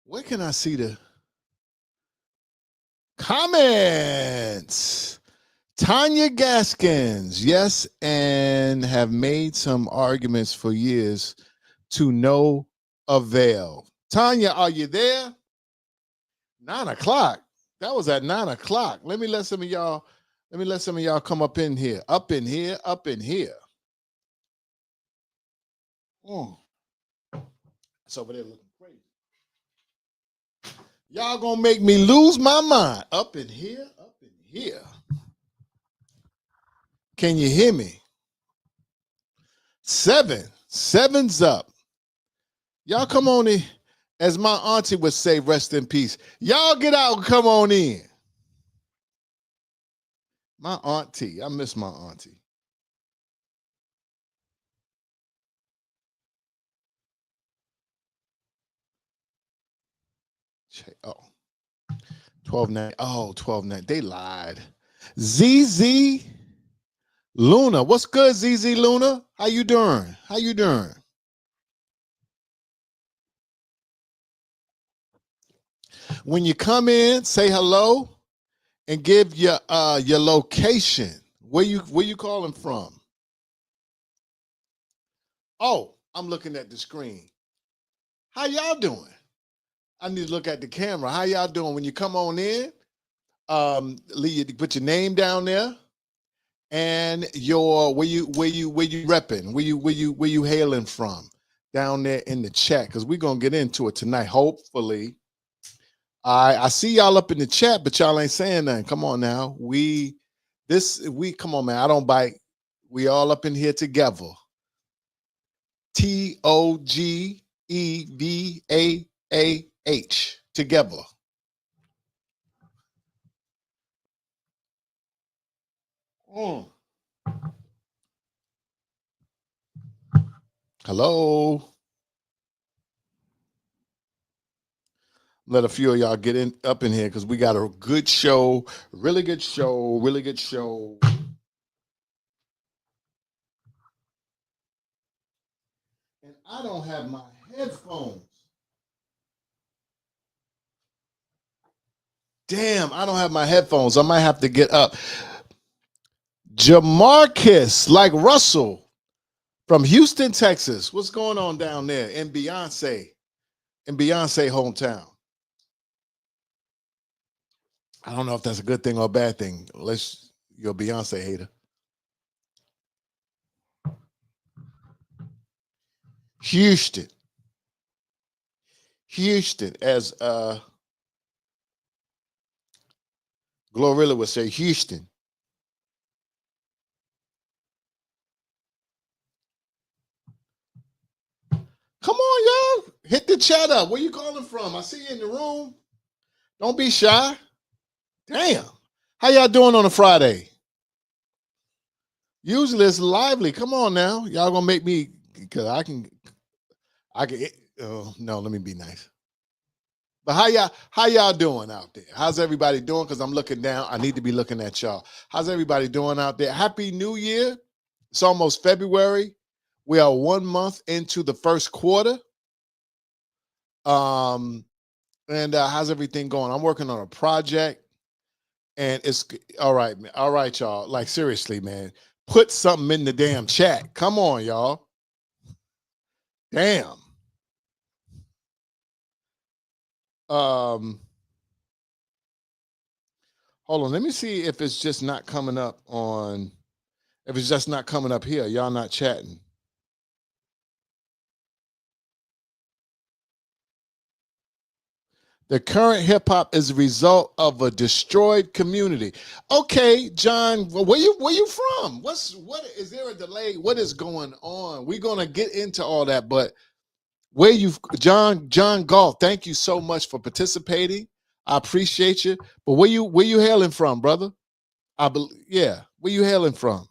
Where can I see the comments? Tanya Gaskins, yes, and have made some arguments for years to no avail. Tanya, are you there? 9 o'clock. That was at 9 o'clock. Let me let some of y'all. Let me let some of y'all come up in here. Up in here. Up in here. It's over there looking crazy. Y'all gonna make me lose my mind. Up in here. Up in here. Can you hear me? Seven's up. Y'all come on in. As my auntie would say, rest in peace. Y'all get out and come on in. My auntie. I miss my auntie. Oh. 12-9. Oh, 12-9. They lied. ZZ Luna. What's good, ZZ Luna? How you doing? How you doing? When you come in, say hello and give your location. Where you calling from? Oh, I'm looking at the screen. How y'all doing? I need to look at the camera. How y'all doing? When you come on in, put your name down there and your where you repping, where you hailing from down there in the chat, because we're gonna get into it tonight. Hopefully. I see y'all up in the chat, but y'all ain't saying nothing. Come on now. Come on, man. I don't bite. We all up in here together. TOGEVAAH together. Hello. Let a few of y'all get up in here because we got a good show, really good show, really good show. And I don't have my headphones. Damn, I don't have my headphones. I might have to get up. Jamarcus, like Russell from Houston, Texas. What's going on down there in Beyonce hometown? I don't know if that's a good thing or a bad thing. Unless you're a Beyonce hater. Houston, as Glorilla would say, Houston. Come on, y'all. Hit the chat up. Where you calling from? I see you in the room. Don't be shy. Damn. How y'all doing on a Friday? Usually it's lively. Come on now. Y'all gonna make me, because I can, oh, no, let me be nice. But how y'all doing out there? How's everybody doing? Because I'm looking down. I need to be looking at y'all. How's everybody doing out there? Happy New Year. It's almost February. We are 1 month into the first quarter. And how's everything going? I'm working on a project, and it's all right, man. All right, y'all. Like, seriously, man. Put something in the damn chat. Come on, y'all. Damn. Hold on. Let me see if it's just not coming up on. If it's just not coming up here, y'all not chatting. The current hip hop is a result of a destroyed community. Okay, John, where you from? What is there a delay? What is going on? We're gonna get into all that, but where you John Golf, thank you so much for participating. I appreciate you. But where you hailing from, brother? Yeah, where you hailing from?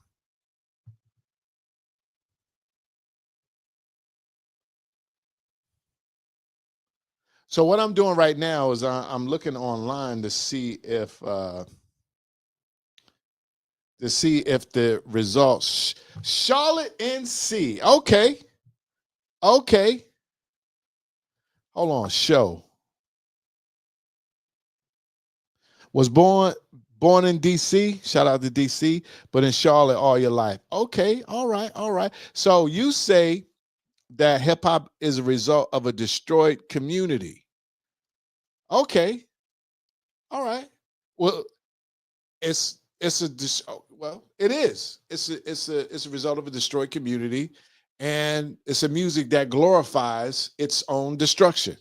So what I'm doing right now is I'm looking online to see if the results. Charlotte, NC. Okay. Hold on. Show. Was born in DC. Shout out to DC, but in Charlotte all your life. Okay, all right, all right. So you say that hip hop is a result of a destroyed community. Okay, all right. Well, well, it is. It's a result of a destroyed community, and it's a music that glorifies its own destruction.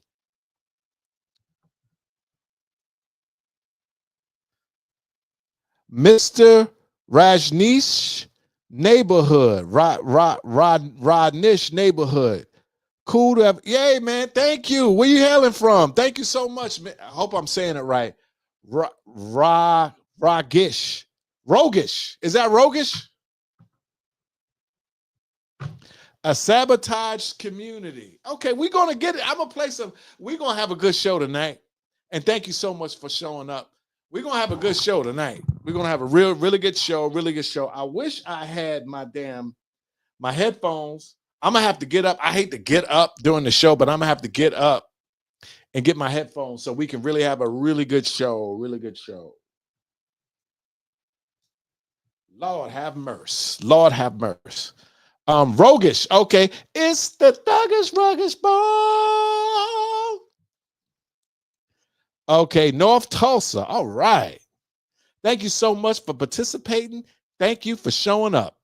Mr. Rajneesh neighborhood, Rodnish neighborhood. Cool to have. Yay, man. Thank you. Where you hailing from? Thank you so much, man. I hope I'm saying it right. Rogish. Rogish. Is that Rogish? A sabotaged community. Okay, we're gonna get it. I'm gonna play some. We're gonna have a good show tonight. And thank you so much for showing up. We're gonna have a good show tonight. We're gonna have a really good show, really good show. I wish I had my headphones. I'm gonna have to get up. I hate to get up during the show, but I'm gonna have to get up and get my headphones so we can really have a really good show. Really good show. Lord have mercy. Lord have mercy. Roguish. Okay. It's the thuggish ruggish ball. Okay, North Tulsa. All right. Thank you so much for participating. Thank you for showing up.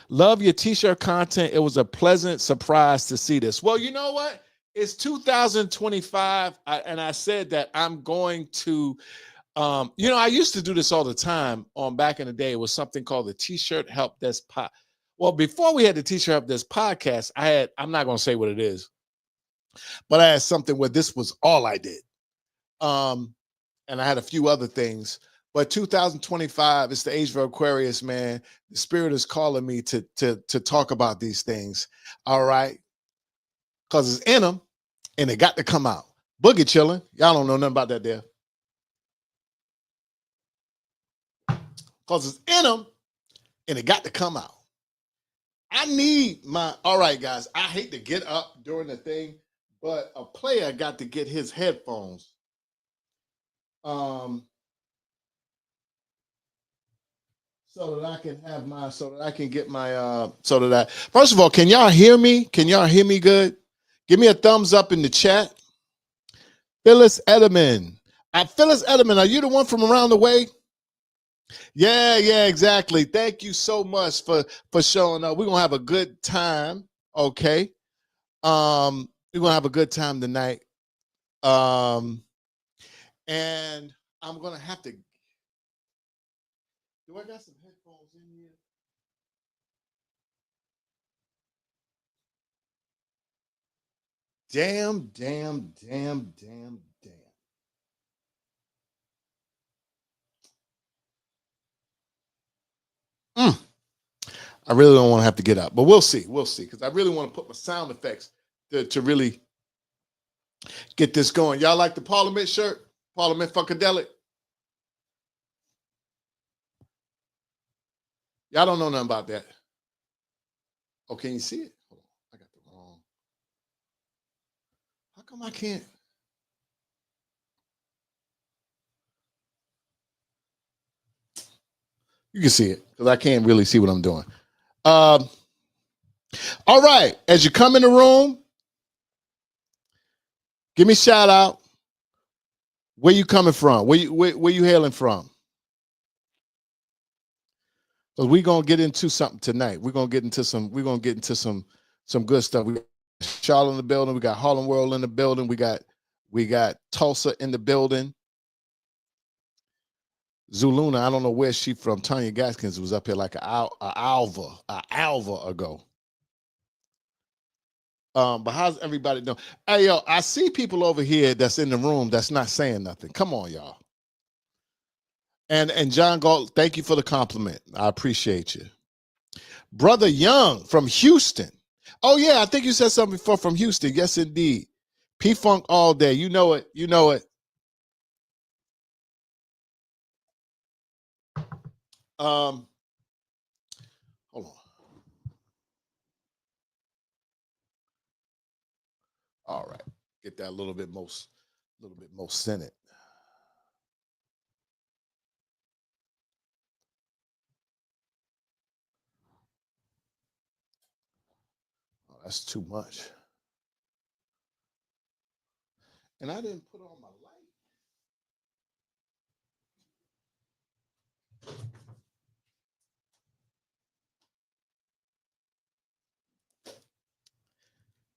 Love your t-shirt content. It was a pleasant surprise to see this. Well, you know what? It's 2025, and I said that I'm going to I used to do this all the time on back in the day. It was something called the T-shirt Help Desk Well, before we had the T-shirt Help Desk podcast, I'm not going to say what it is, but I had something where this was all I did. And I had a few other things. But 2025 is the age of Aquarius, man. The spirit is calling me to talk about these things. All right. Because it's in them and it got to come out. Boogie chilling. Y'all don't know nothing about that there. Because it's in them and it got to come out. I need all right, guys. I hate to get up during the thing, but a player got to get his headphones. So that I can have so that I can get my, first of all, can y'all hear me? Can y'all hear me good? Give me a thumbs up in the chat. Phyllis Edelman. Phyllis Edelman, are you the one from around the way? Yeah, exactly. Thank you so much for showing up. We're gonna have a good time. Okay. We're gonna have a good time tonight. And I'm gonna have to. Do I got some headphones in here? Damn. I really don't want to have to get up, but we'll see. We'll see. Because I really want to put my sound effects to really get this going. Y'all like the Parliament shirt? Parliament Funkadelic? Y'all don't know nothing about that. Oh, can you see it? Hold on. I got the wrong. How come I can't? You can see it because I can't really see what I'm doing. All right. As you come in the room, give me a shout out. Where you coming from? Where you hailing from? Because we're gonna get into something tonight. We're gonna get into some good stuff. We got Charlotte in the building, we got Harlem World in the building, we got Tulsa in the building. Zuluna, I don't know where she from. Tanya Gaskins was up here like an alva ago. But how's everybody doing? Hey, yo, I see people over here that's in the room that's not saying nothing. Come on, y'all. And John Galt, thank you for the compliment. I appreciate you. Brother Young from Houston. Oh, yeah, I think you said something before from Houston. Yes, indeed. P-Funk all day. You know it. You know it. Hold on. All right. Get that a little bit most A little bit more Senate. Oh, that's too much. And I didn't put on my light.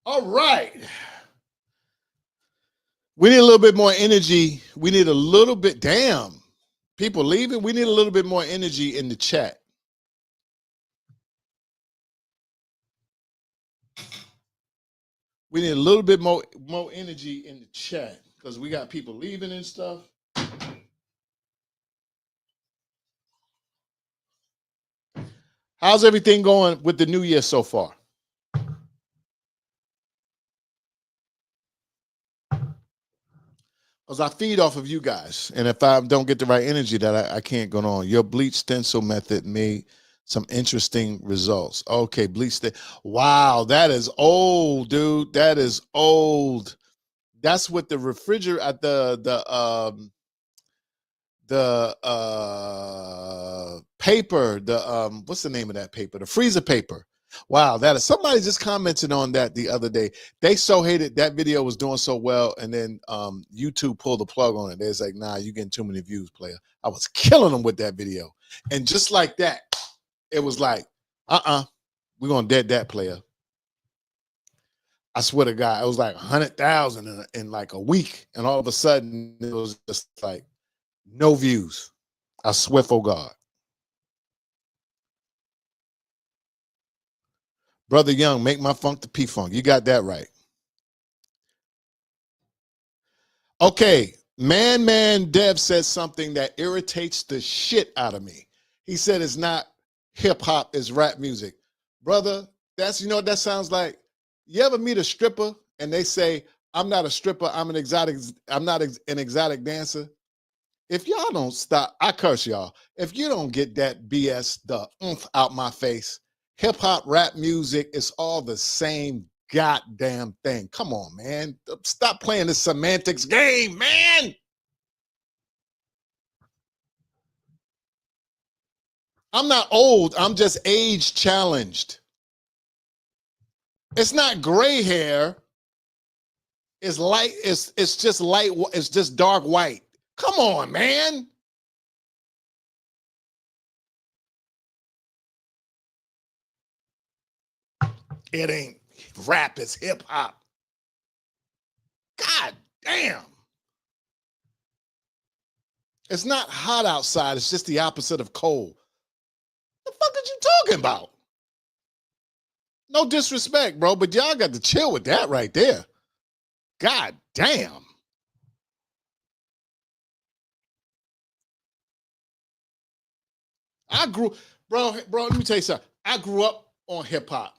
All right. We need a little bit more energy. We need a little bit, damn. People leaving. We need a little bit more energy in the chat. We need a little bit more energy in the chat because we got people leaving and stuff. How's everything going with the new year so far? Because I feed off of you guys. And if I don't get the right energy, that I can't go on. Your bleach stencil method made some interesting results. Okay, bleach stencil. Wow, that is old, dude. That is old. That's what the refrigerator at the paper, what's the name of that paper? The freezer paper. Wow, that is, somebody just commented on that the other day. They so hated that video was doing so well, and then YouTube pulled the plug on it. They was like, nah, you getting too many views, player. I was killing them with that video. And just like that, it was like, we're gonna dead that player. I swear to God, it was like 100,000 in like a week, and all of a sudden it was just like no views. I swear for God. Brother Young, make my funk the P-Funk. You got that right. Okay, Man Dev says something that irritates the shit out of me. He said it's not hip-hop, it's rap music. Brother, that's, you know what that sounds like? You ever meet a stripper and they say, I'm not a stripper, I'm not an exotic dancer? If y'all don't stop, I curse y'all. If you don't get that BS, the oomph out my face, hip hop, rap music, it's all the same goddamn thing. Come on, man. Stop playing this semantics game, man. I'm not old. I'm just age challenged. It's not gray hair. It's light. It's just light. It's just dark white. Come on, man. It ain't rap. It's hip hop. God damn. It's not hot outside. It's just the opposite of cold. The fuck are you talking about? No disrespect, bro, but y'all got to chill with that right there. God damn. Bro, let me tell you something. I grew up on hip hop.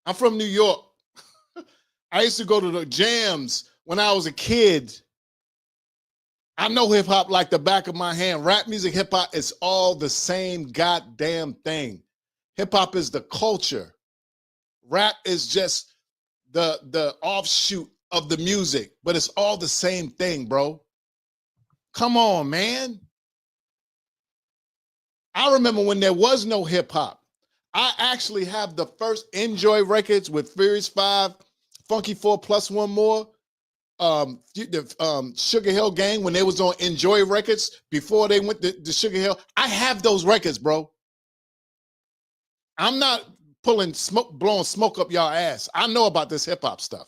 I'm from New York. I used to go to the jams when I was a kid. I know hip hop like the back of my hand. Rap music, hip hop, it's all the same goddamn thing. Hip hop is the culture. Rap is just the offshoot of the music, but it's all the same thing, bro. Come on, man. I remember when there was no hip hop. I actually have the first Enjoy records with Furious 5, Funky 4 plus one more. The Sugar Hill Gang, when they was on Enjoy Records before they went to Sugar Hill. I have those records, bro. I'm not blowing smoke up y'all ass. I know about this hip hop stuff.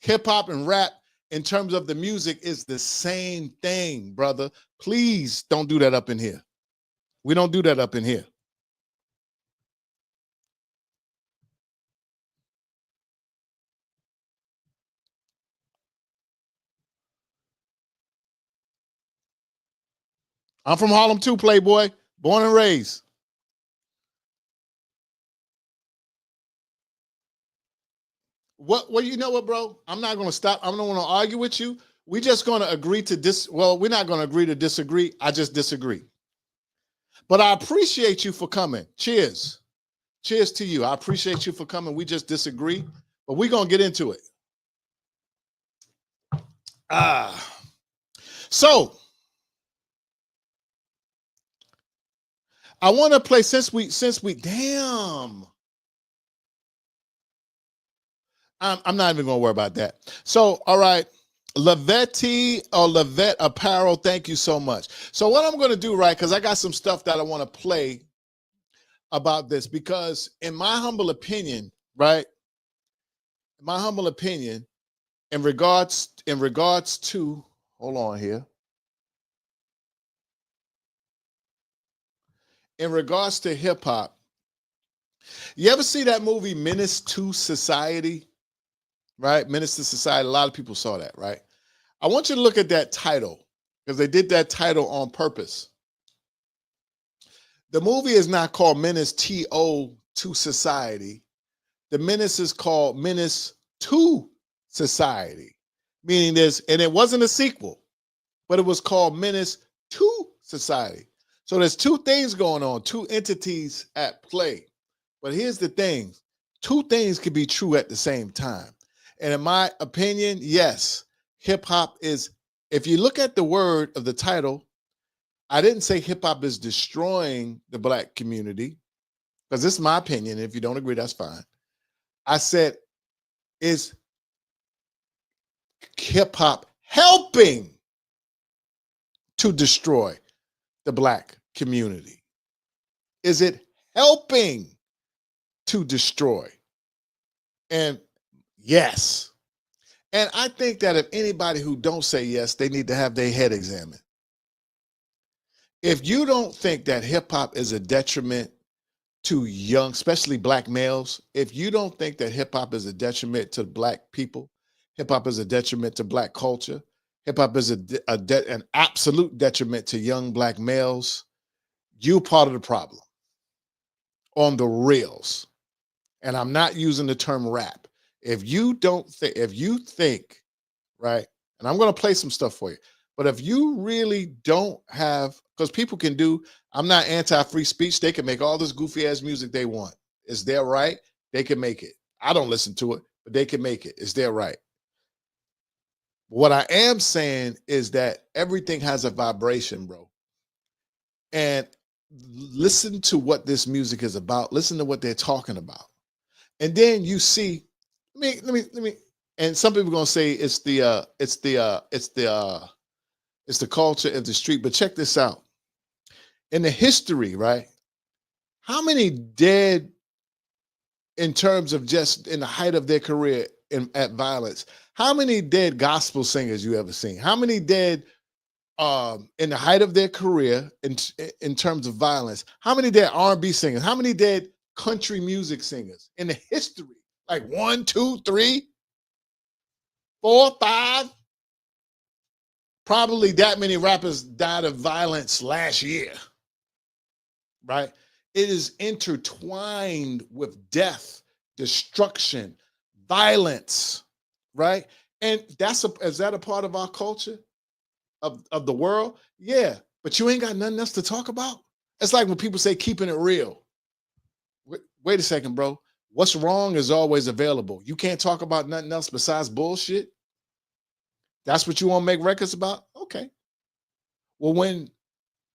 Hip hop and rap, in terms of the music, is the same thing, brother. Please don't do that up in here. We don't do that up in here. I'm from Harlem too, Playboy. Born and raised. Well, you know what, bro? I'm not going to stop. I don't want to argue with you. We're just going to agree to well, we're not going to agree to disagree. I just disagree. But I appreciate you for coming. Cheers. Cheers to you. I appreciate you for coming. We just disagree, but we're going to get into it. Ah, so I want to play since we damn. I'm not even gonna worry about that. So, all right, Lavetti or Lavette Apparel, thank you so much. So, what I'm gonna do, right? Because I got some stuff that I want to play about this, because in my humble opinion, right? In my humble opinion, in regards to, hold on here. In regards to hip hop, you ever see that movie Menace to Society? Right? Menace to Society. A lot of people saw that, right? I want you to look at that title, because they did that title on purpose. The movie is not called Menace to Society. The menace is called Menace to Society, meaning this, and it wasn't a sequel, but it was called Menace to Society. So there's two things going on, two entities at play. But here's the thing, two things can be true at the same time. And in my opinion, yes, hip hop is, if you look at the word of the title, I didn't say hip hop is destroying the black community, because this is my opinion. If you don't agree, that's fine. I said, is hip hop helping to destroy the black community? Is it helping to destroy? And yes. And I think that if anybody who don't say yes, they need to have their head examined. If you don't think that hip hop is a detriment to young, especially black males, if you don't think that hip hop is a detriment to black people, hip hop is a detriment to black culture, hip hop is an absolute detriment to young black males, you part of the problem on the reals. And I'm not using the term rap. If you don't think, if you think, right, and I'm going to play some stuff for you, but if you really don't have, because people can do, I'm not anti-free speech. They can make all this goofy ass music they want. It's their right. They can make it. I don't listen to it, but they can make it. It's their right. What I am saying is that everything has a vibration, bro. And listen to what this music is about. Listen to what they're talking about. And then you see, let me, and some people are gonna say it's the culture of the street. But check this out. In the history, right? How many dead, in terms of just in the height of their career at violence? How many dead gospel singers you ever seen? How many dead in the height of their career in terms of violence? How many dead R&B singers? How many dead country music singers in the history? Like 1, 2, 3, 4, 5. Probably that many rappers died of violence last year, right? It is intertwined with death, destruction, violence, right? And is that a part of our culture, of the world? Yeah, but you ain't got nothing else to talk about. It's like when people say keeping it real. Wait a second, bro. What's wrong is always available. You can't talk about nothing else besides bullshit. That's what you want to make records about? Okay. Well, when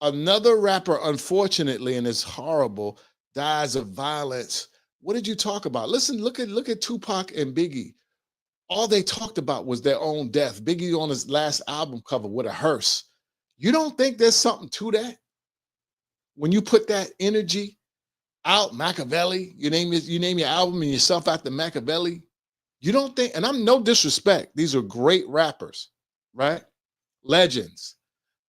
another rapper, unfortunately, and it's horrible, dies of violence, what did you talk about? Listen, look at Tupac and Biggie. All they talked about was their own death. Biggie on his last album cover with a hearse. You don't think there's something to that? When you put that energy out, Machiavelli, you name your album and yourself after Machiavelli. You don't think, and I'm no disrespect, these are great rappers, right? Legends.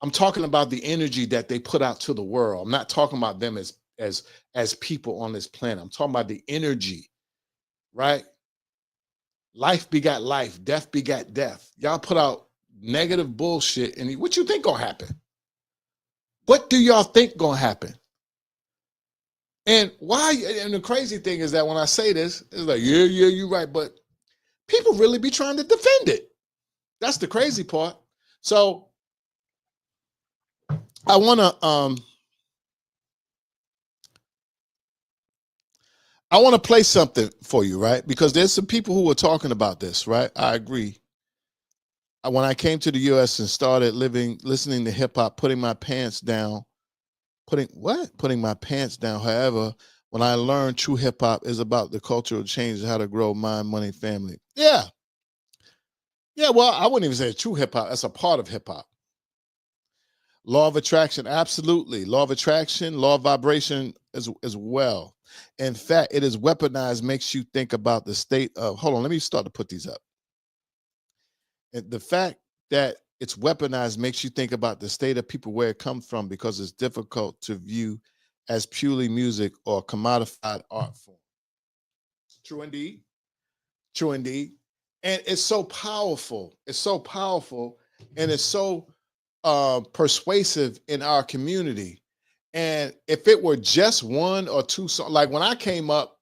I'm talking about the energy that they put out to the world. I'm not talking about them as people on this planet. I'm talking about the energy, right? Life begot life, death begot death. Y'all put out negative bullshit, and what you think gonna happen? What do y'all think gonna happen? And why? And the crazy thing is that when I say this, it's like, yeah, you're right, but people really be trying to defend it. That's the crazy part. So I want to play something for you, right? Because there's some people who are talking about this, right? I agree. when I came to the US and started listening to hip hop, putting my pants down, putting my pants down. However, when I learned true hip hop is about the cultural change, how to grow mind, money, family. Yeah. Yeah, well, I wouldn't even say true hip hop. That's a part of hip hop. Law of attraction, absolutely. Law of attraction, law of vibration as well. In fact, it is weaponized, makes you think about the state of, hold on, let me start to put these up. And the fact that it's weaponized makes you think about the state of people, where it comes from, because it's difficult to view as purely music or commodified art form. True indeed. True indeed. And it's so powerful. It's so powerful, and it's so persuasive in our community. And if it were just one or two songs, like when I came up,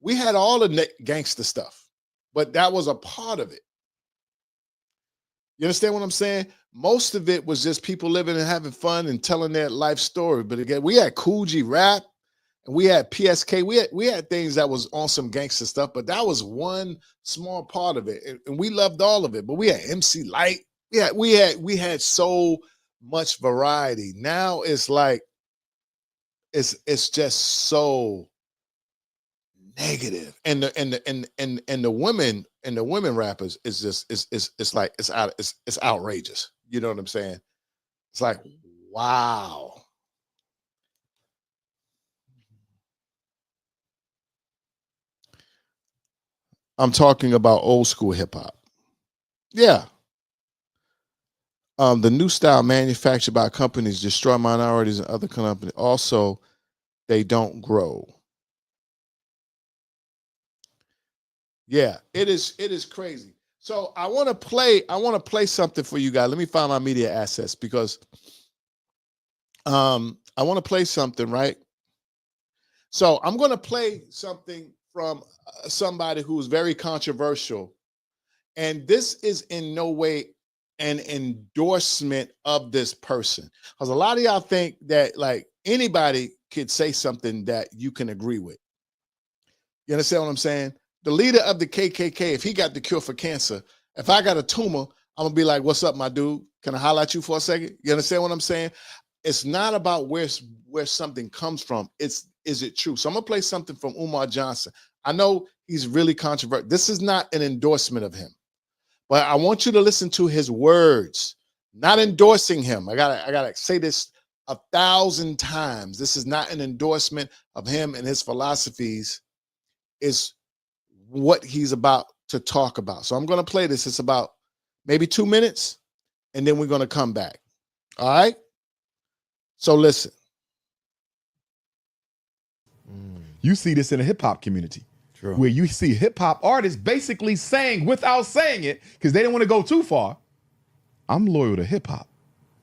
we had all the gangster stuff, but that was a part of it. You understand what I'm saying? Most of it was just people living and having fun and telling their life story. But again, we had Cool G rap, and we had PSK. We had things that was on some gangster stuff, but that was one small part of it, and we loved all of it. But we had MC Light. We had so much variety. Now it's like it's just so negative, and the women rappers is just it's like it's outrageous. You know what I'm saying? It's like, wow. I'm talking about old school hip hop. Yeah. The new style manufactured by companies destroy minorities and other companies. Also, they don't grow. Yeah, it is crazy. So I want to play something for you guys. Let me find my media assets, because I want to play something, right? So I'm going to play something from somebody who's very controversial, and this is in no way an endorsement of this person, because a lot of y'all think that like anybody could say something that you can agree with. You understand what I'm saying? The leader of the KKK, if he got the cure for cancer, if I got a tumor, I'm gonna be like, "What's up, my dude? Can I holler at you for a second?" You understand what I'm saying? It's not about where something comes from. Is it true? So I'm gonna play something from Umar Johnson. I know he's really controversial. This is not an endorsement of him, but I want you to listen to his words. Not endorsing him. I gotta say this 1,000 times. This is not an endorsement of him and his philosophies. It's what he's about to talk about. So I'm going to play this. It's about maybe 2 minutes, and then we're going to come back. All right? So listen. You see this in the hip hop community. True. Where you see hip hop artists basically saying, without saying it, because they didn't want to go too far, I'm loyal to hip hop.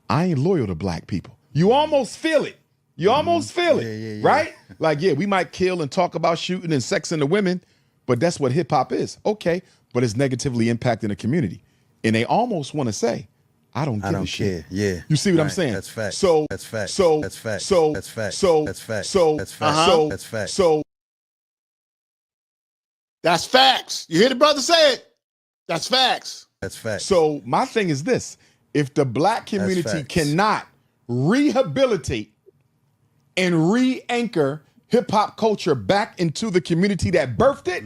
I ain't loyal to black people. You almost feel it. You almost feel it, right? Like, yeah, we might kill and talk about shooting and sexing the women, but that's what hip hop is. Okay, but it's negatively impacting the community. And they almost want to say, I don't give a shit. Care. Yeah. You see what I'm saying? That's facts. So that's facts. So that's facts. So that's facts. So that's facts. So that's facts. So that's facts. So that's facts. You hear the brother say it? That's facts. That's facts. So my thing is this: if the black community cannot rehabilitate and re-anchor hip-hop culture back into the community that birthed it,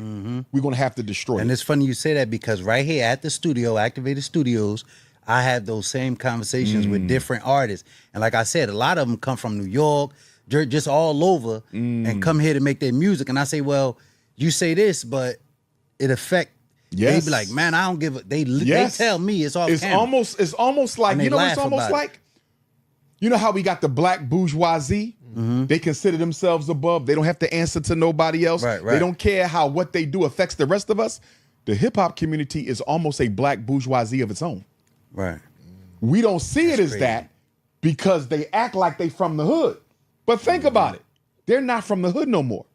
we're going to have to destroy it. And it's funny you say that, because right here at the studio, Activated Studios, I have those same conversations with different artists. And like I said, a lot of them come from New York, just all over, and come here to make their music. And I say, well, you say this, but it affect. Yes. They be like, man, I don't give a. They tell me it's all. It's almost like, you know what it's almost like? You know how we got the black bourgeoisie? They consider themselves above. They don't have to answer to nobody else. Right. They don't care how what they do affects the rest of us. The hip hop community is almost a black bourgeoisie of its own. Right. We don't see it as that because they act like they from the hood. But think about it. They're not from the hood no more.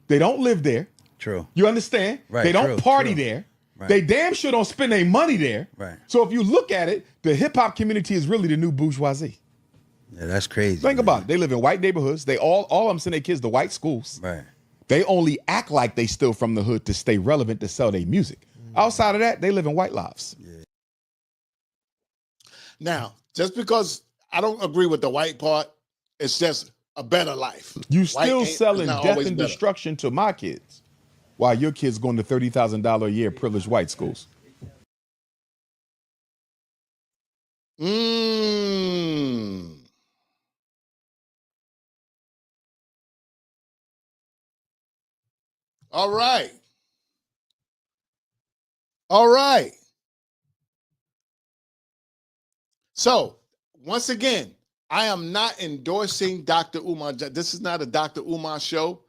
They don't live there. True. You understand? Right. They don't party there. Right. They damn sure don't spend their money there. Right. So if you look at it, the hip hop community is really the new bourgeoisie. Yeah, that's crazy. Think about it. They live in white neighborhoods. They all of them send their kids to white schools. Right. They only act like they still from the hood to stay relevant to sell their music. Outside of that, they live in white lives. Yeah. Now, just because I don't agree with the white part, it's just a better life. You White still ain't- selling it's not death always and better. destruction to my kids, while your kids going to $30,000 a year privileged white schools. Mm. All right. All right. So, once again, I am not endorsing Dr. Umar. This is not a Dr. Umar show.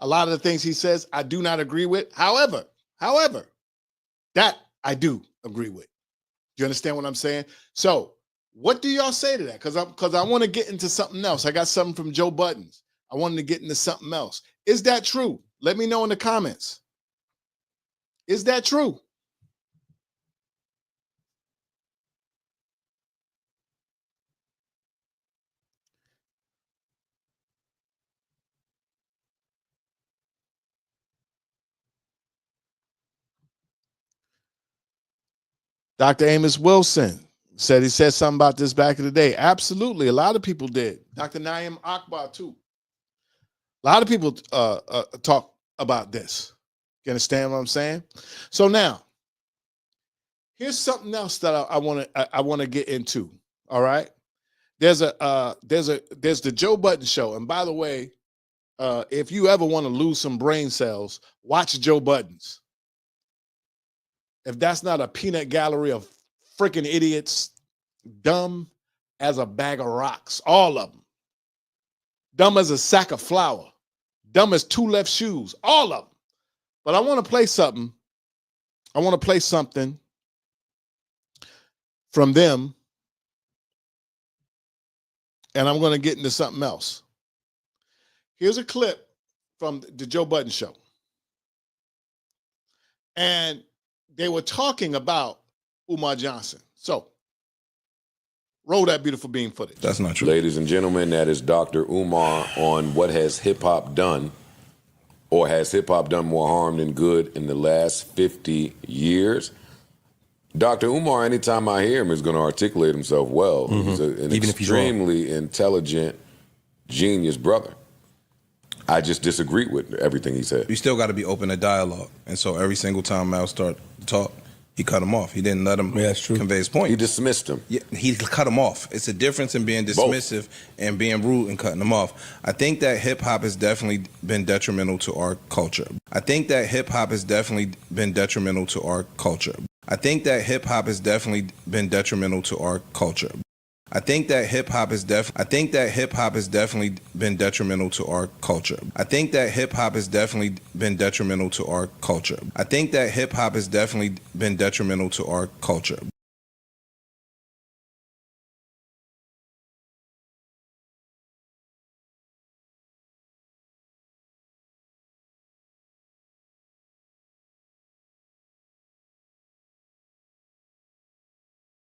A lot of the things he says, I do not agree with. However, that I do agree with. You understand what I'm saying? So, what do y'all say to that? Because I want to get into something else. I got something from Joe Buttons. I wanted to get into something else. Is that true? Let me know in the comments. Is that true? Dr. Amos Wilson said he said something about this back in the day. Absolutely. A lot of people did. Dr. Naim Akbar, too. A lot of people talk about this. You understand what I'm saying? So now, here's something else that I want to get into. All right. There's the Joe Budden show. And by the way, if you ever want to lose some brain cells, watch Joe Budden's. If that's not a peanut gallery of freaking idiots, dumb as a bag of rocks, all of them. Dumb as a sack of flour, dumb as two left shoes, all of them. But I want to play something. I want to play something from them, and I'm going to get into something else. Here's a clip from the Joe Budden show. And they were talking about Umar Johnson. So, roll that beautiful beam footage. That's not true. Ladies and gentlemen, that is Dr. Umar on what has hip-hop done, or has hip-hop done more harm than good in the last 50 years. Dr. Umar, anytime I hear him, is going to articulate himself well. He's an Even if he's wrong. extremely intelligent, genius brother. I just disagree with everything he said. You still got to be open to dialogue. And so every single time Mal started to talk, he cut him off. He didn't let him convey his point. He dismissed him. Yeah, he cut him off. It's a difference in being dismissive and being rude and cutting him off. I think that hip hop has definitely been detrimental to our culture. I think that hip hop has definitely been detrimental to our culture. I think that hip hop has definitely been detrimental to our culture. I think that hip hop has definitely been detrimental to our culture. I think that hip hop has definitely been detrimental to our culture. I think that hip hop has definitely been detrimental to our culture.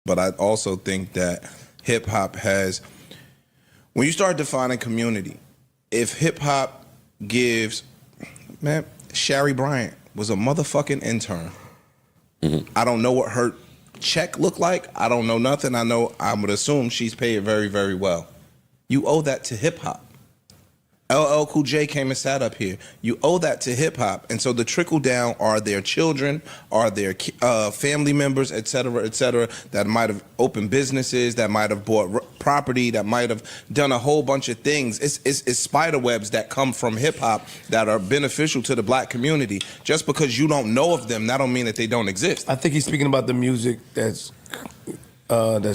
But I also think that hip hop has, when you start defining community, if hip hop gives, man, Shari Bryant was a motherfucking intern. I don't know what her check looked like. I don't know nothing. I would assume she's paid very, very well. You owe that to hip hop. LL Cool J came and sat up here. You owe that to hip hop. And so the trickle down are their children, are their family members, et cetera, that might have opened businesses, that might have bought property, that might have done a whole bunch of things. It's spider webs that come from hip hop that are beneficial to the black community. Just because you don't know of them, that don't mean that they don't exist. I think he's speaking about the music that's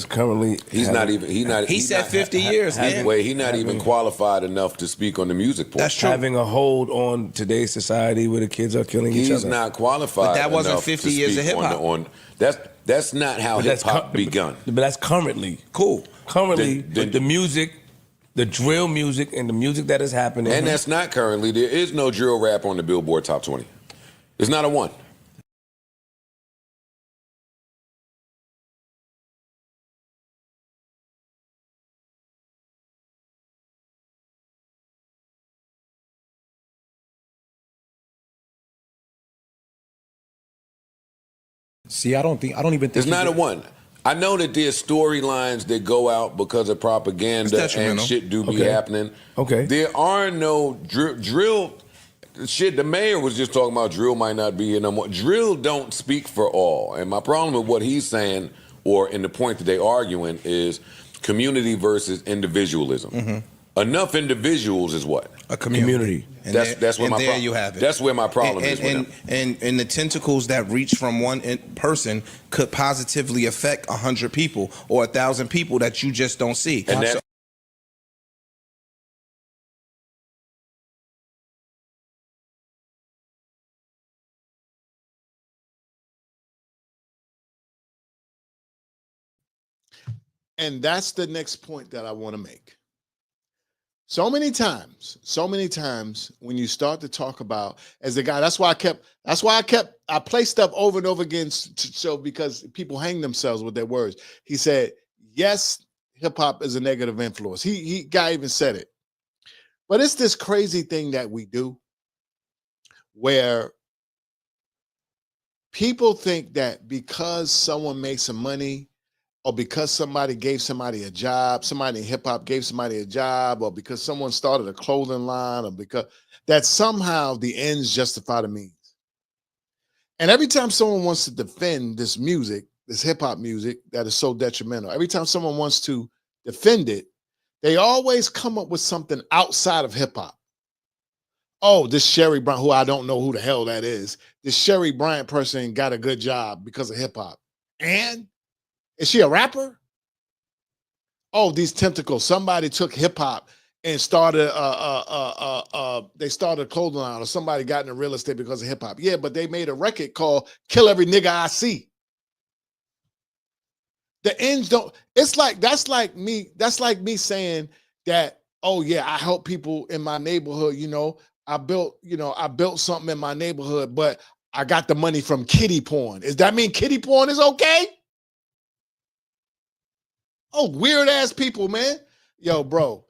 currently. He said 50 years. He's not even qualified enough to speak on the music part. That's true. Having a hold on today's society where the kids are killing each other. He's not qualified. But that wasn't enough 50 to years of speak hip-hop. That's not how hip hop begun. But that's currently. Cool. Currently, the music, the drill music, and the music that is happening. And that's not currently. There is no drill rap on the Billboard Top 20. There's not a one. See, I don't even think There's not a one. I know that there's storylines that go out because of propaganda It's and detrimental. shit do be Okay. happening. Okay. There are no drill. Shit, the mayor was just talking about drill might not be here no more. Drill don't speak for all. And my problem with what he's saying, or in the point that they arguing, is community versus individualism. Enough individuals is what? A community. And That's where and my there you have it. That's where my problem is with him. And the tentacles that reach from one person could positively affect 100 people or 1,000 people that you just don't see. And that, And that's the next point that I want to make. So many times when you start to talk about, as the guy, I play stuff over and over again to show, because people hang themselves with their words. He said, yes, hip hop is a negative influence. He guy even said it. But it's this crazy thing that we do where people think that because someone made some money, or because somebody gave somebody a job, somebody in hip hop gave somebody a job, or because someone started a clothing line, or because that somehow the ends justify the means. And every time someone wants to defend this music, this hip hop music that is so detrimental, every time someone wants to defend it, they always come up with something outside of hip hop. Oh, this Sherry Bryant, who I don't know who the hell that is, this Sherry Bryant person got a good job because of hip hop. And is she a rapper? Oh, these tentacles. Somebody took hip hop and started they started a clothing line, or somebody got into real estate because of hip hop. Yeah, but they made a record called Kill Every Nigga I See. The ends don't, it's like that's like me saying that, oh yeah, I help people in my neighborhood, I built something in my neighborhood, but I got the money from kiddie porn. Does that mean kiddie porn is okay? Oh, weird ass people, man. Yo, bro,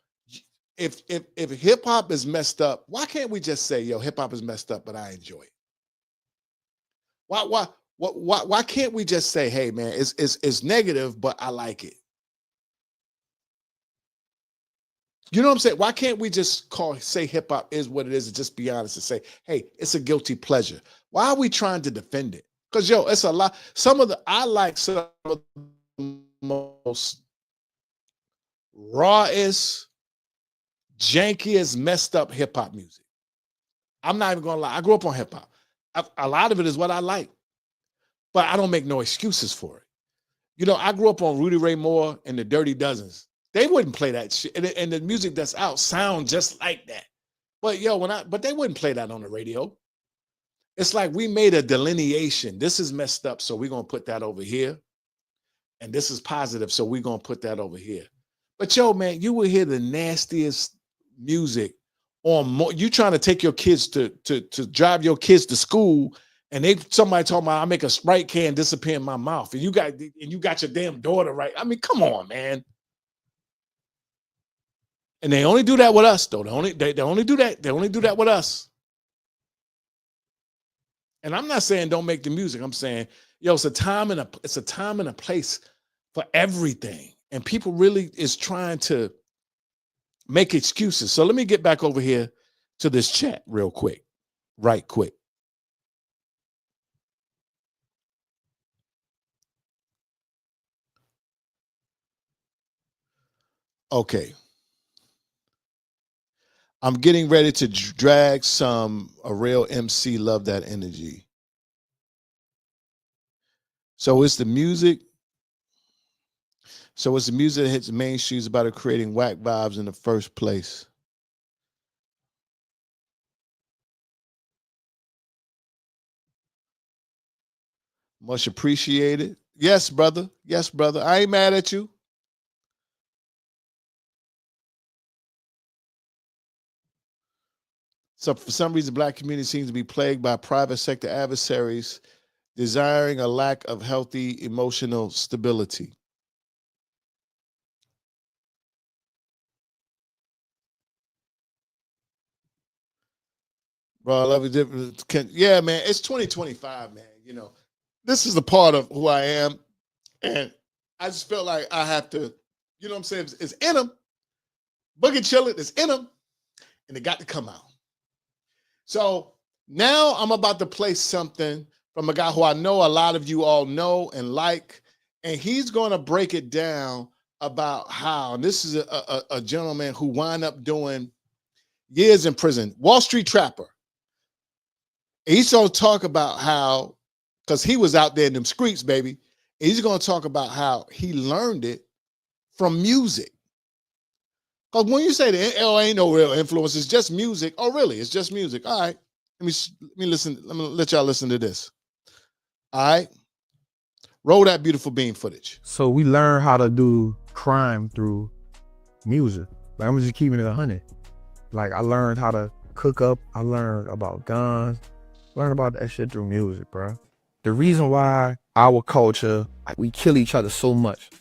if hip hop is messed up, why can't we just say, yo, hip hop is messed up, but I enjoy it? Why can't we just say, hey, man, it's negative, but I like it? You know what I'm saying? Why can't we just say hip hop is what it is, and just be honest and say, hey, it's a guilty pleasure? Why are we trying to defend it? Because yo, it's a lot. I like some of the most rawest, jankiest, messed up hip hop music. I'm not even gonna lie. I grew up on hip hop. A lot of it is what I like, but I don't make no excuses for it. I grew up on Rudy Ray Moore and the Dirty Dozens. They wouldn't play that shit, and the music that's out sound just like that. But yo, but they wouldn't play that on the radio. It's like we made a delineation. This is messed up, so we're gonna put that over here, and this is positive, so we're gonna put that over here. But yo, man, you will hear the nastiest music on you trying to take your kids to drive your kids to school, and somebody talking about I make a Sprite can disappear in my mouth, and you got your damn daughter right. I mean, come on, man. And they only do that with us, though. They only do that. They only do that with us. And I'm not saying don't make the music. I'm saying, yo, it's a time and a place for everything. And people really is trying to make excuses. So let me get back over here to this chat real quick. Right quick. Okay. I'm getting ready to drag a real MC. Love that energy. So it's the music. So it's the music that hits main streets about it creating whack vibes in the first place. Much appreciated. Yes, brother. Yes, brother. I ain't mad at you. So for some reason, the black community seems to be plagued by private sector adversaries desiring a lack of healthy emotional stability. Bro, I love you. Yeah, man, it's 2025, man. This is a part of who I am. And I just felt like I have to, you know what I'm saying? It's in them. Boogie Chillin' is in them, and it got to come out. So now I'm about to play something from a guy who I know a lot of you all know and like, and he's going to break it down about how, and this is a gentleman who wound up doing years in prison, Wall Street Trapper. He's going to talk about how, because he was out there in them streets, baby. He's going to talk about how he learned it from music. Because when you say that ain't no real influence, it's just music. Oh, really? It's just music. All right. Let me listen. Let me let y'all listen to this. All right. Roll that beautiful beam footage. So we learn how to do crime through music. Like, I'm just keeping it 100. Like, I learned how to cook up. I learned about guns. Learned about that shit through music, bro. The reason why our culture, like, we kill each other so much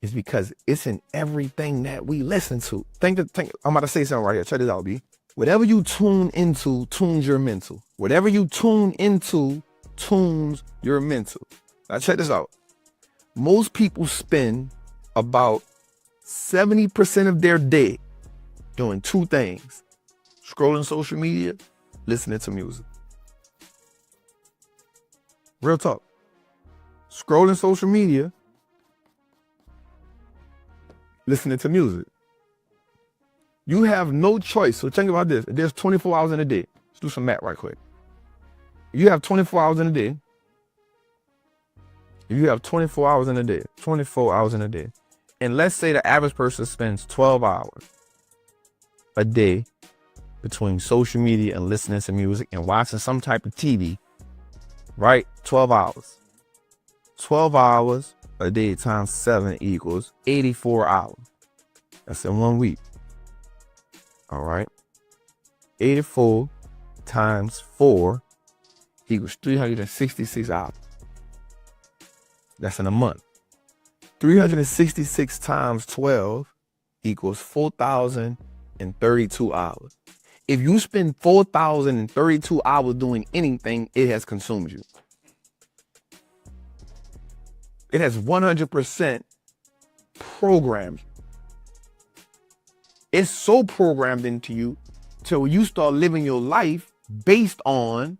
is because it's in everything that we listen to. I'm about to say something right here. Check this out, B. Whatever you tune into tunes your mental. Whatever you tune into tunes your mental. Now check this out. Most people spend about 70% of their day doing two things: scrolling social media, listening to music. Real talk. Scrolling social media, listening to music. You have no choice. So think about this. There's 24 hours in a day. Let's do some math right quick. You have 24 hours in a day. You have 24 hours in a day. 24 hours in a day. And let's say the average person spends 12 hours a day between social media and listening to music and watching some type of TV, right? 12 hours. 12 hours a day times 7 equals 84 hours. That's in 1 week. All right. 84 times 4 equals 366 hours. That's in a month. 366 times 12 equals 4,032 hours. If you spend 4,032 hours doing anything, it has consumed you. It has 100% programmed you. It's so programmed into you till you start living your life based on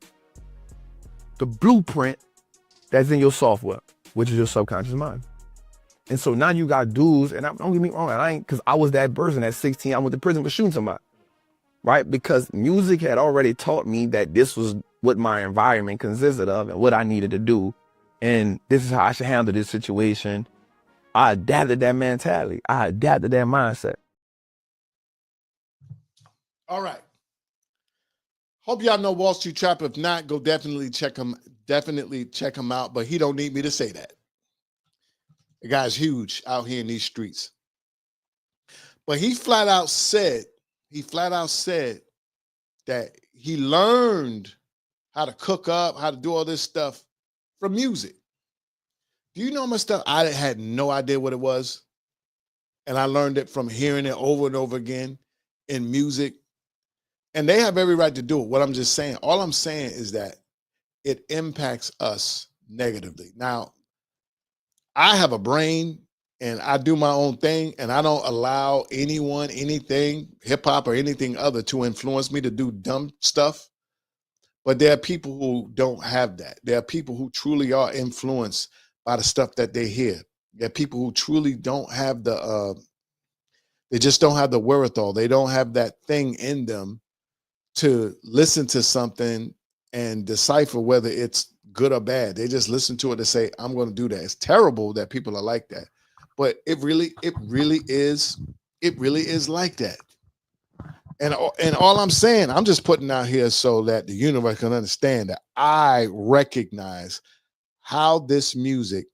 the blueprint that's in your software, which is your subconscious mind. And so now you got dudes, and don't get me wrong, I ain't, because I was that person at 16, I went to prison for shooting somebody, right? Because music had already taught me that this was what my environment consisted of and what I needed to do. And this is how I should handle this situation. I adapted that mentality. I adapted that mindset. All right. Hope y'all know Wall Street Trapper. If not, go definitely check him. Definitely check him out. But he don't need me to say that. The guy's huge out here in these streets. But he flat out said that he learned how to cook up, how to do all this stuff from music. Do you know how much stuff I had no idea what it was? And I learned it from hearing it over and over again in music. And they have every right to do it. What I'm just saying, all I'm saying is that it impacts us negatively. Now, I have a brain and I do my own thing, and I don't allow anyone, anything, hip hop or anything other to influence me to do dumb stuff. But there are people who don't have that. There are people who truly are influenced by the stuff that they hear. There are people who truly don't have they just don't have the wherewithal. They don't have that thing in them to listen to something and decipher whether it's good or bad. They just listen to it and say, I'm going to do that. It's terrible that people are like that. But it really is like that. And all I'm saying, I'm just putting out here so that the universe can understand that I recognize how this music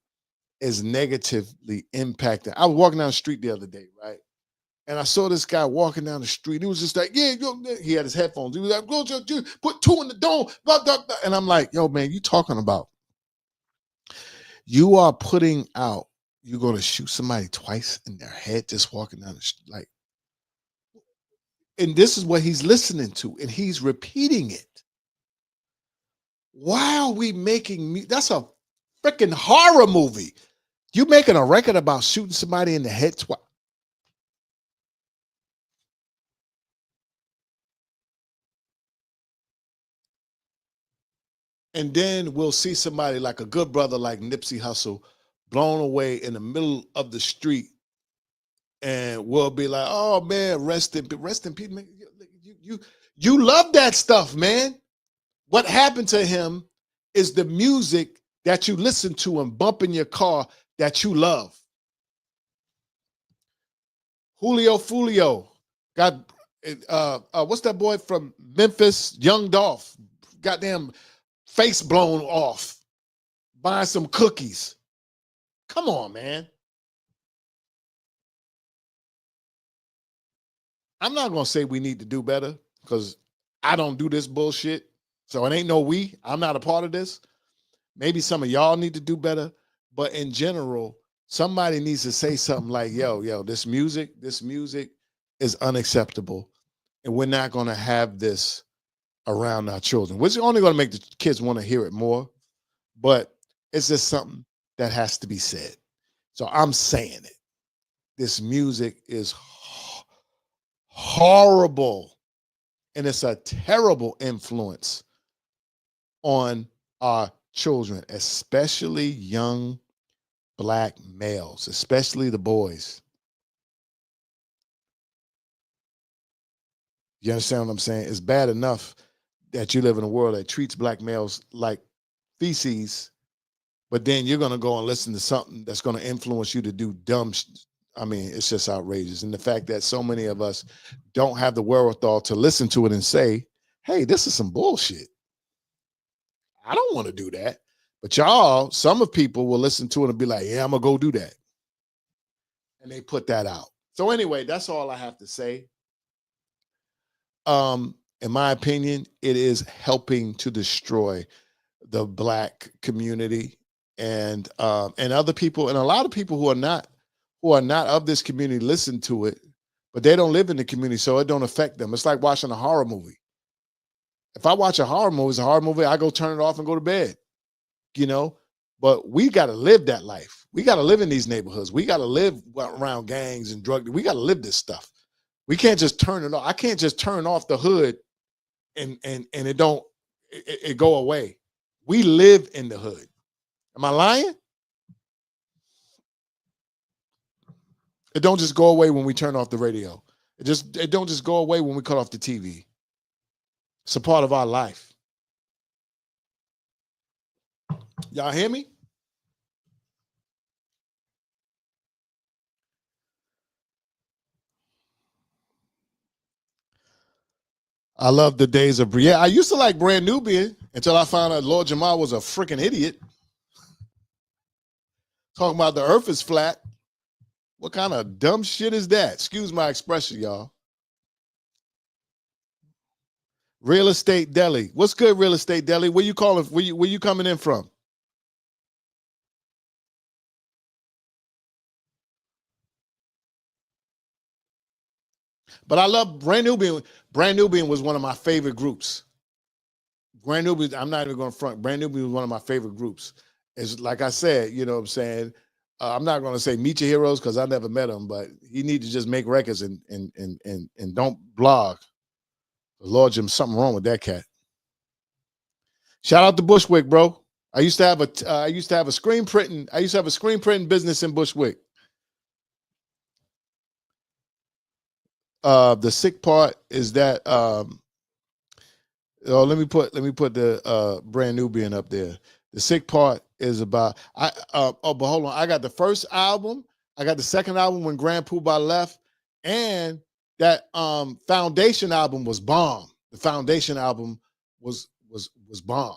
is negatively impacting. I was walking down the street the other day, right? And I saw this guy walking down the street. He was just like, yeah, yo, he had his headphones. He was like, go, put 2 in the dome. Blah, blah, blah. And I'm like, yo, man, you talking about, you are putting out, you're going to shoot somebody twice in their head just walking down the street. Like, and this is what he's listening to, and he's repeating it. Why are we making that's a freaking horror movie. You making a record about shooting somebody in the head twice. And then we'll see somebody like a good brother like Nipsey Hussle blown away in the middle of the street, and we'll be like, "Oh man, rest in peace." Man. You love that stuff, man. What happened to him is the music that you listen to and bump in your car that you love. Julio Fulio got what's that boy from Memphis, Young Dolph, goddamn face blown off, buying some cookies. Come on, man. I'm not gonna say we need to do better because I don't do this bullshit. So it ain't no we. I'm not a part of this. Maybe some of y'all need to do better, but in general, somebody needs to say something like, yo, this music is unacceptable. And we're not gonna have this around our children. Which is only gonna make the kids want to hear it more, but it's just something that has to be said. So I'm saying it. This music is horrible, and it's a terrible influence on our children, especially young Black males, especially the boys. You understand what I'm saying? It's bad enough that you live in a world that treats Black males like feces, but then you're going to go and listen to something that's going to influence you to do dumb I mean, it's just outrageous. And the fact that so many of us don't have the wherewithal to listen to it and say, hey, this is some bullshit. I don't want to do that. But y'all, some of people will listen to it and be like, yeah, I'm going to go do that. And they put that out. So anyway, that's all I have to say. In my opinion, it is helping to destroy the Black community and other people, and a lot of people who are not of this community listen to it, but they don't live in the community, so it don't affect them. It's like watching a horror movie. If I watch a horror movie, I go turn it off and go to bed, you know? But we got to live that life. We got to live in these neighborhoods. We got to live around gangs and drug. We got to live this stuff. We can't just turn it off. I can't just turn off the hood and it don't it go away. We live in the hood. Am I lying? It don't just go away when we turn off the radio. It don't just go away when we cut off the TV. It's a part of our life. Y'all hear me? I love the days of yeah. I used to like Brand Nubian until I found out Lord Jamar was a freaking idiot. Talking about the earth is flat. What kind of dumb shit is that? Excuse my expression, y'all. Real Estate Deli. What's good, Real Estate Deli? Where you calling? Where you coming in from? But I love Brand Nubian. Brand Nubian was one of my favorite groups. Brand Nubian, I'm not even going to front. Brand Nubian was one of my favorite groups. It's like I said, you know what I'm saying? I'm not going to say meet your heroes because I never met them, but you need to just make records and don't blog. Lord, Jim, something wrong with that cat. Shout out to Bushwick, bro. I used to have a screen printing. I used to have a screen printing business in Bushwick. The sick part is that let me put the Brand Nubian up there. The sick part is about but hold on. I got the first album, I got the second album when Grand Poobah left, and that Foundation album was bomb. The Foundation album was bomb.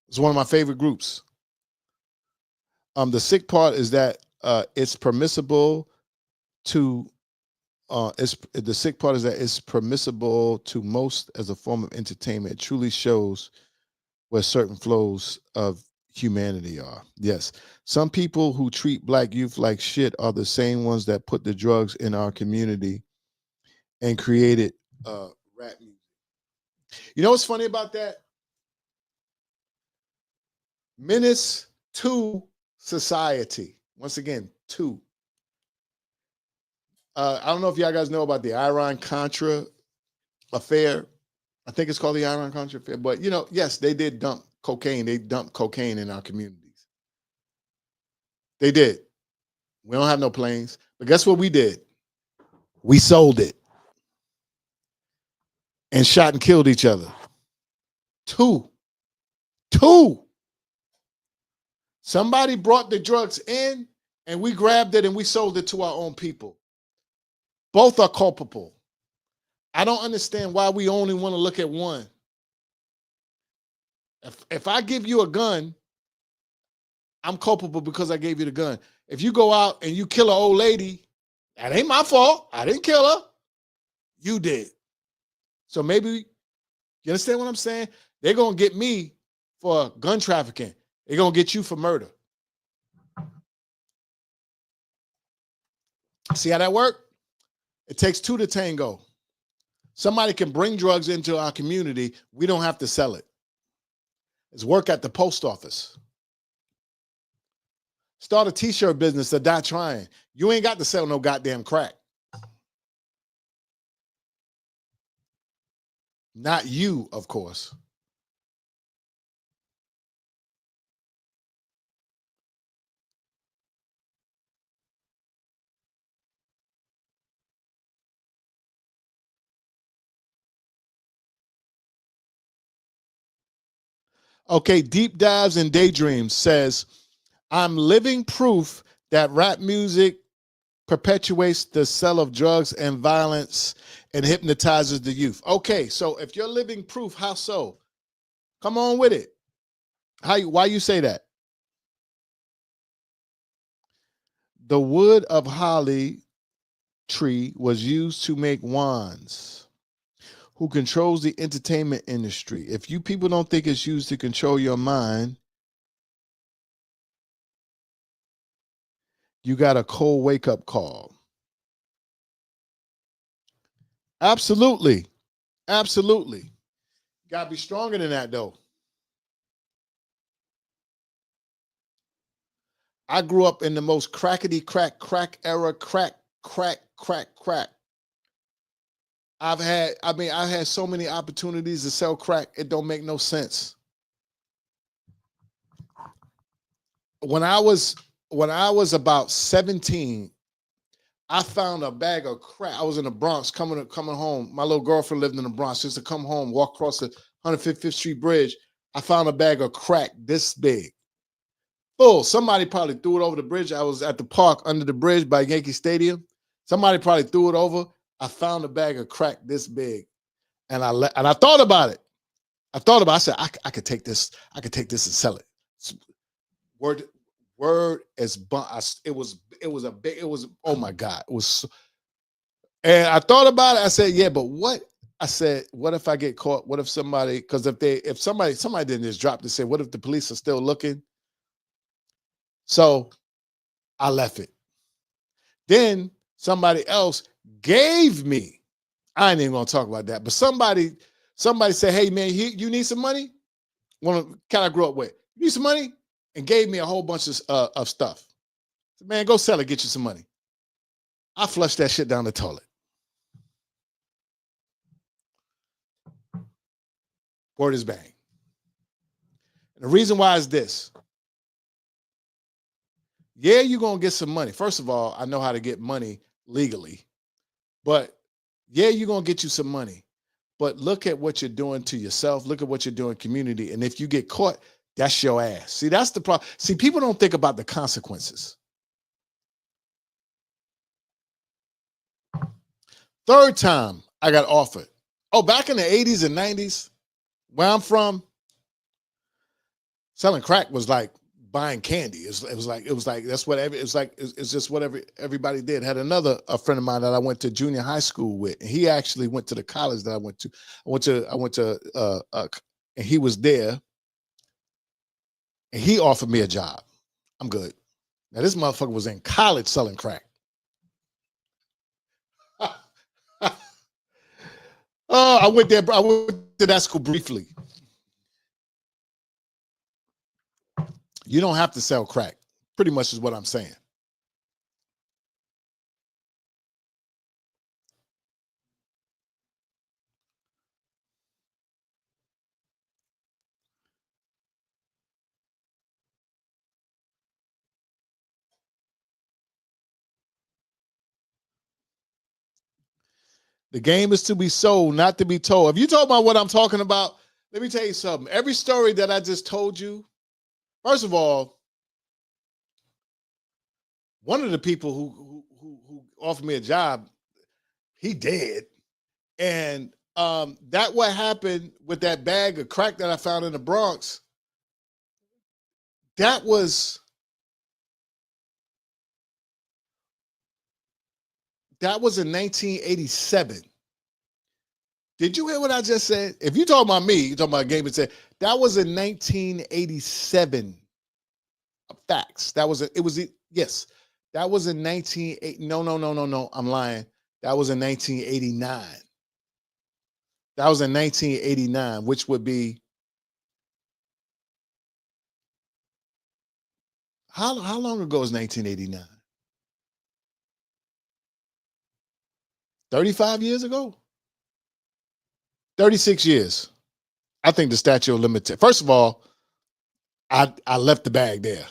It's one of my favorite groups. The sick part is that it's permissible to the sick part is that it's permissible to most as a form of entertainment. It truly shows where certain flows of humanity are. Yes. Some people who treat Black youth like shit are the same ones that put the drugs in our community and created rap music. You know what's funny about that? menace to society. Once again, to. I don't know if y'all guys know about the Iran-Contra affair. I think it's called the Iran-Contra affair. But, yes, they did dump cocaine. They dumped cocaine in our communities. They did. We don't have no planes. But guess what we did? We sold it and shot and killed each other. Two. Somebody brought the drugs in and we grabbed it and we sold it to our own people. Both are culpable. I don't understand why we only want to look at one. If I give you a gun, I'm culpable because I gave you the gun. If you go out and you kill an old lady, that ain't my fault. I didn't kill her. You did. So maybe, you understand what I'm saying? They're going to get me for gun trafficking. They're going to get you for murder. See how that works? It takes two to tango. Somebody can bring drugs into our community. We don't have to sell it. It's work at the post office. Start a t-shirt business or die trying. You ain't got to sell no goddamn crack. Not you, of course. Okay, Deep Dives and Daydreams says, I'm living proof that rap music perpetuates the sale of drugs and violence and hypnotizes the youth. Okay, so if you're living proof, how so? Come on with it. Why you say that? The wood of holly tree was used to make wands. Who controls the entertainment industry? If you people don't think it's used to control your mind, you got a cold wake-up call. Absolutely. Absolutely. Got to be stronger than that, though. I grew up in the most crackety crack era, crack. I had so many opportunities to sell crack, it don't make no sense. When I was about 17, I found a bag of crack. I was in the Bronx coming home. My little girlfriend lived in the Bronx. She used to come home, walk across the 155th Street Bridge. I found a bag of crack this big. Full. Somebody probably threw it over the bridge. I was at the park under the bridge by Yankee Stadium. Somebody probably threw it over. I found a bag of crack this big. And I thought about it. I said, I could take this. I could take this and sell it. Word is, it was, oh my God. It was so, and I thought about it. I said, yeah, but what? I said, what if I get caught? What if somebody, because if somebody didn't just drop to say, what if the police are still looking? So I left it. Then somebody else gave me, I ain't even gonna talk about that, but somebody said, hey man, you need some money? One of the cat I grew up with, you need some money? And gave me a whole bunch of stuff. Said, man, go sell it, get you some money. I flushed that shit down the toilet. Word is bang. And the reason why is this. Yeah, you're going to get some money. First of all, I know how to get money legally. But yeah, you're going to get you some money. But look at what you're doing to yourself. Look at what you're doing community. And if you get caught, that's your ass. See, that's the problem. See, people don't think about the consequences. Third time I got offered. Oh, back in the 80s and 90s, where I'm from, selling crack was like buying candy. It was like that's what it's just what everybody did. Had a friend of mine that I went to junior high school with, and he actually went to the college that I went to. I went to and he was there, and he offered me a job. I'm good. Now this motherfucker was in college selling crack. Oh, I went there. I went to that school briefly. You don't have to sell crack. Pretty much is what I'm saying. The game is to be sold, not to be told. If you talk about what I'm talking about, let me tell you something. Every story that I just told you, first of all, one of the people who offered me a job, he dead. And that what happened with that bag of crack that I found in the Bronx. That was in 1987. Did you hear what I just said? If you talking about me, you talking about Game and said that was in 1987. Facts. Yes. That was in 1980. No. I'm lying. That was in 1989. That was in 1989, which would be how long ago is 1989? 35 years ago? 36 years. I think the statute of limitations. First of all, I left the bag there.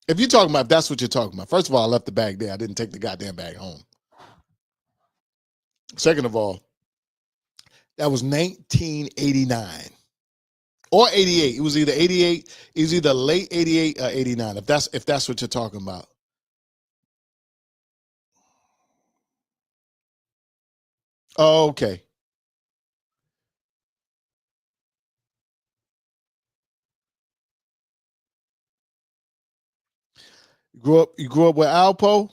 If you're talking about, if that's what you're talking about, first of all, I left the bag there. I didn't take the goddamn bag home. Second of all, that was 1989 or 88. It was either 88. It was either late 88 or 89. If that's what you're talking about. Oh, okay. You grew up with Alpo?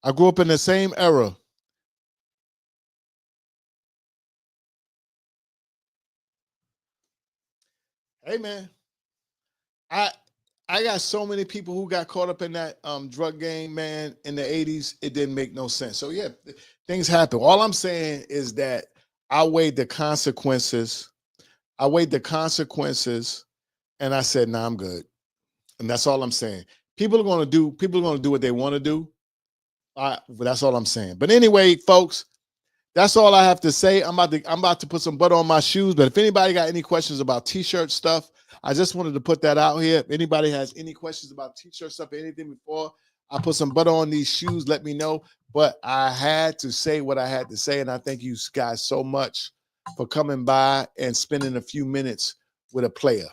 I grew up in the same era. Hey man, I got so many people who got caught up in that drug game, man, in the 80s. It didn't make no sense. So yeah, things happen. All I'm saying is that I weighed the consequences. And I said, nah, I'm good. And that's all I'm saying. People are gonna do what they want to do. But that's all I'm saying. But anyway, folks, that's all I have to say. I'm about to put some butter on my shoes. But if anybody got any questions about t-shirt stuff, I just wanted to put that out here. If anybody has any questions about t-shirt stuff or anything before I put some butter on these shoes, let me know. But I had to say what I had to say, and I thank you guys so much for coming by and spending a few minutes with a player.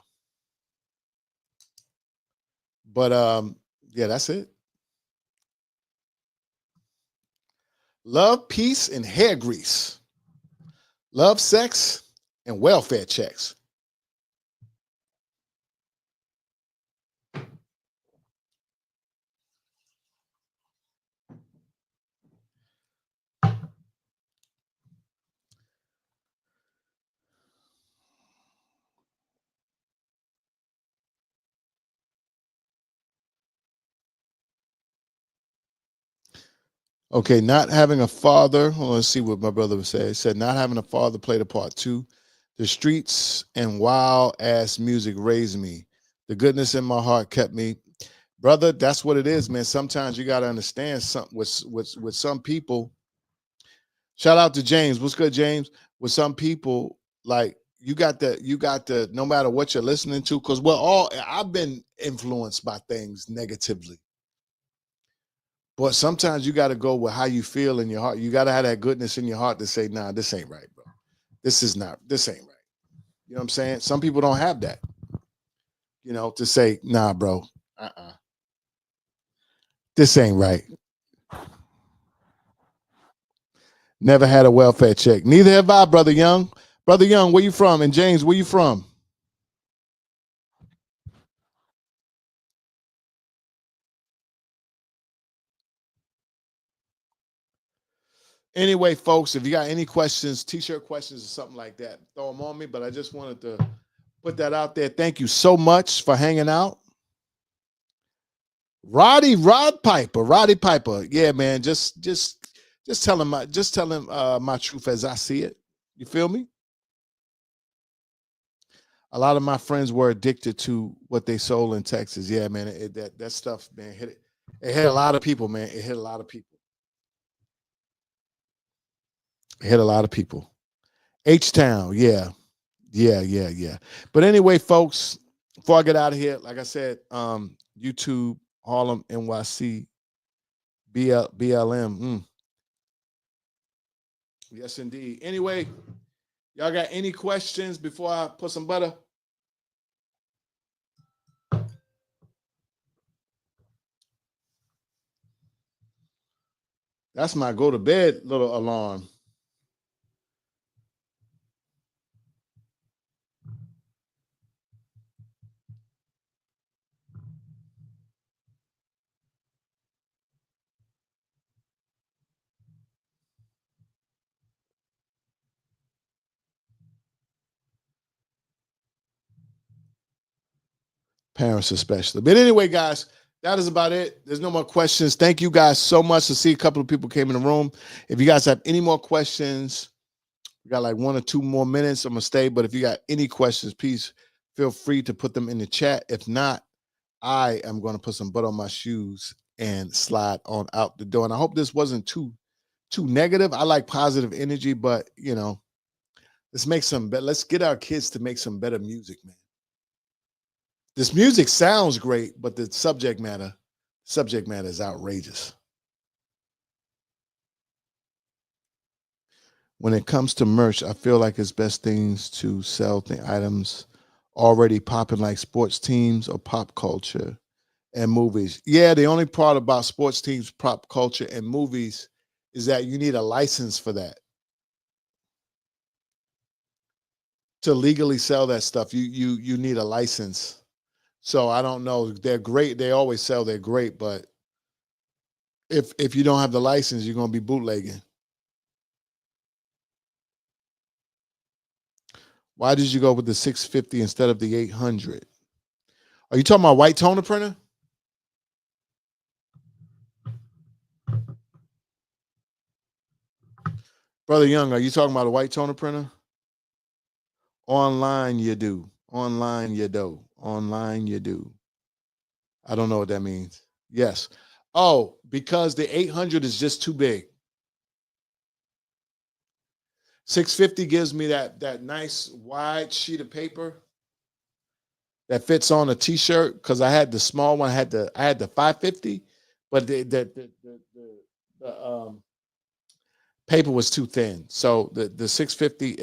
But yeah, that's it. Love, peace, and hair grease. Love, sex, and welfare checks. Okay, not having a father. Well, let's see what my brother would say. He said, not having a father played a part too. The streets and wild ass music raised me. The goodness in my heart kept me. Brother, that's what it is, man. Sometimes you got to understand something with some people. Shout out to James. What's good, James? With some people, like you got the no matter what you're listening to, because I've been influenced by things negatively. But sometimes you got to go with how you feel in your heart. You got to have that goodness in your heart to say, nah, this ain't right, bro. This ain't right. You know what I'm saying? Some people don't have that, to say, nah, bro, this ain't right. Never had a welfare check. Neither have I, Brother Young. Brother Young, where you from? And James, where you from? Anyway, folks, if you got any questions, t-shirt questions or something like that, throw them on me. But I just wanted to put that out there. Thank you so much for hanging out. Roddy Piper. Yeah, man. Just tell him my truth as I see it. You feel me? A lot of my friends were addicted to what they sold in Texas. Yeah, man, that stuff, man, hit it. It hit a lot of people, man. It hit a lot of people. It hit a lot of people. H Town, yeah, yeah. But anyway, folks, before I get out of here, like I said, YouTube, Harlem, NYC, BLM. Yes, indeed. Anyway, y'all got any questions before I put some butter? That's my go to bed little alarm. Parents especially. But anyway, guys, that is about it. There's no more questions. Thank you guys so much. To see a couple of people came in the room. If you guys have any more questions, we got like 1 or 2 more minutes. I'm gonna stay. But if you got any questions, please feel free to put them in the chat. If not, I am going to put some butter on my shoes and slide on out the door. And I hope this wasn't too negative. I like positive energy, but let's get our kids to make some better music, man. This music sounds great, but the subject matter is outrageous. When it comes to merch, I feel like it's best things to sell items already popping, like sports teams or pop culture and movies. Yeah, the only part about sports teams, pop culture, and movies is that you need a license for that. To legally sell that stuff, you need a license. So I don't know. They're great. They always sell. They're great, but if you don't have the license, you're gonna be bootlegging. Why did you go with the 650 instead of the 800? Are you talking about white toner printer? Brother Young, are you talking about a white toner printer? Online you do. Online you do. Online you do. I don't know what that means. Yes. Oh, because the 800 is just too big. 650 gives me that nice wide sheet of paper that fits on a t-shirt, because I had the small one. I had the 550, but the paper was too thin. So the 650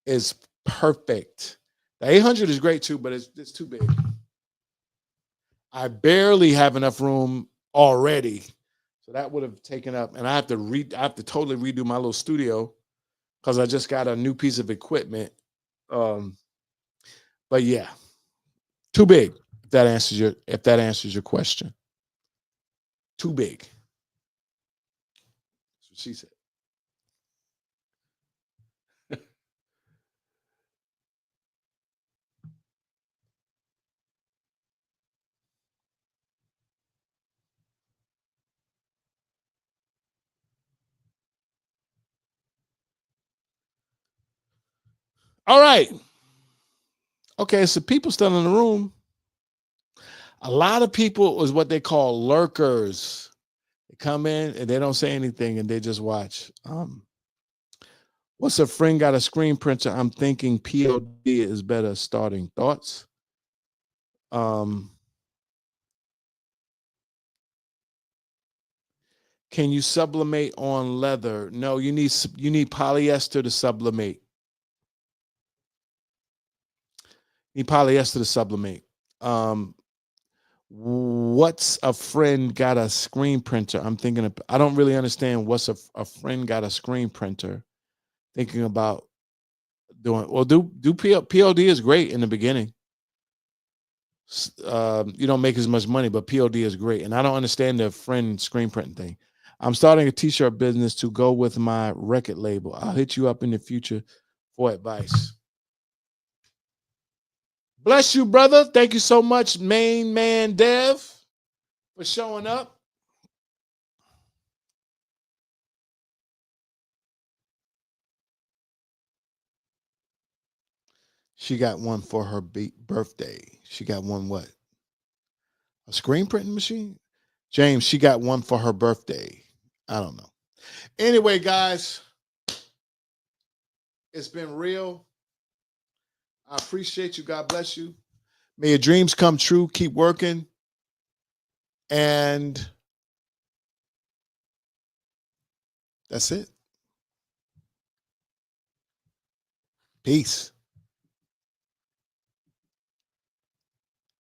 is perfect. The 800 is great too, but it's too big. I barely have enough room already. So that would have taken up, and I have to totally redo my little studio because I just got a new piece of equipment. But yeah, too big. If that answers your question. Too big. That's what she said. All right. Okay, so people still in the room. A lot of people is what they call lurkers. They come in and they don't say anything and they just watch. What's a friend got a screen printer? I'm thinking POD is better. Starting thoughts. Can you sublimate on leather? No, you need polyester to sublimate. You need polyester to sublimate. What's a friend got a screen printer? I'm thinking of, I don't really understand what's a friend got a screen printer. Thinking about doing, well, POD is great in the beginning. You don't make as much money, but POD is great. And I don't understand the friend screen printing thing. I'm starting a t-shirt business to go with my record label. I'll hit you up in the future for advice. Bless you, brother. Thank you so much, main man Dev, for showing up. She got one for her birthday. She got one what? A screen printing machine? James, she got one for her birthday. I don't know. Anyway, guys, it's been real. I appreciate you. God bless you. May your dreams come true. Keep working. And that's it. Peace.